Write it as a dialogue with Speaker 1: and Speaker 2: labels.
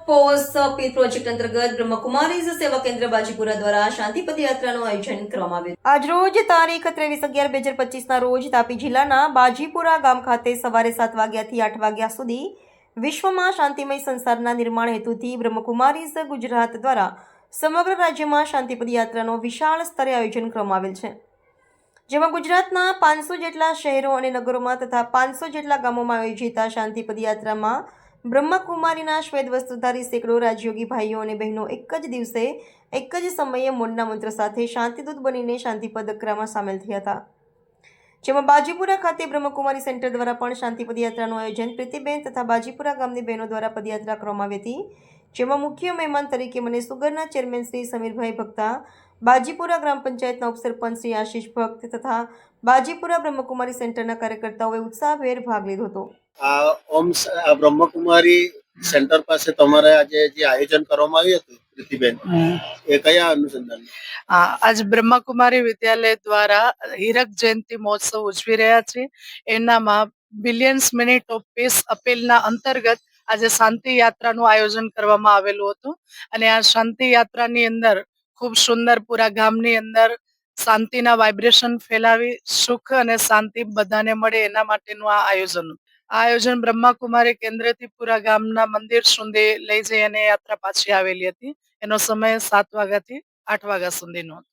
Speaker 1: Post પીર project અંતર્ગત બ્રહ્મકુમારીઝ સેવા કેન્દ્ર બાજીપુરા દ્વારા શાંતિ પદયાત્રાનું આયોજન કરવામાં આવ્યું. આજરોજ તારીખ 23/11/2025 રોજ તાપી જિલ્લાના બાજીપુરા ગામ ખાતે સવારે 7 વાગ્યાથી 8 વાગ્યા સુધી વિશ્વમાં શાંતિમય સંસારના નિર્માણ હેતુથી બ્રહ્મકુમારીઝ ગુજરાત દ્વારા સમગ્ર રાજ્યમાં શાંતિ પદયાત્રાનો વિશાળ સ્તરે આયોજન કરવામાં આવેલ છે, જેમાં ગુજરાતના 500 જેટલા શહેરો અને નગરોમાં તથા 500 જેટલા ગામોમાં આયોજિત આ શાંતિ પદયાત્રામાં બ્રહ્મકુમારીના શ્વેત વસ્ત્રધારી સેંકડો રાજયોગી ભાઈઓ અને બહેનો એક જ દિવસે એક જ સમયે મૌનના મંત્ર સાથે શાંતિદૂત બનીને શાંતિ પદયાત્રામાં સામેલ થયા હતા, જેમાં બાજીપુરા ખાતે બ્રહ્મકુમારી સેન્ટર દ્વારા પણ શાંતિ પદયાત્રાનું આયોજન પ્રીતિબેન તથા બાજીપુરા ગામની બહેનો દ્વારા પદયાત્રા કરવામાં આવી હતી, જેમાં મુખ્ય મહેમાન તરીકે મને સુગરના ચેરમેન શ્રી સમીરભાઈ ભક્તા, બાજીપુરા ગ્રામ પંચાયતના ઉપસરપંચ શ્રી આશીષ ભક્ત તથા બાજીપુરા બ્રહ્મકુમારી સેન્ટરના કાર્યકર્તાઓએ ઉત્સાહભેર ભાગ લીધો હતો.
Speaker 2: આ બ્રહ્મકુમારી સેન્ટર પાસે તમારે આજે જે આયોજન કરવામાં આવ્યું હતું પ્રીતિબેન, એ કયા અનુસંધાન?
Speaker 3: આજ બ્રહ્મકુમારી વિદ્યાલય દ્વારા હીરક જયંતિ મહોત્સવ ઉજવી રહ્યા છે. એનામાં બિલિયન્સ મિનિટ ઓફ પીસ અપીલના અંતર્ગત આજે શાંતિ યાત્રાનું આયોજન કરવામાં આવેલું હતું અને આ શાંતિ યાત્રાની અંદર ખૂબ સુંદર પૂરા ગામની અંદર શાંતિના વાઇબ્રેશન ફેલાવી સુખ અને શાંતિ બધાને મળે એના માટેનું આ આયોજન બ્રહ્મકુમારી કેન્દ્રથી પૂરા ગામના મંદિર સુધી લઈ જઈ અને યાત્રા પાછી આવેલી હતી. એનો સમય 7 વાગ્યાથી 8 વાગ્યા સુધીનો હતો.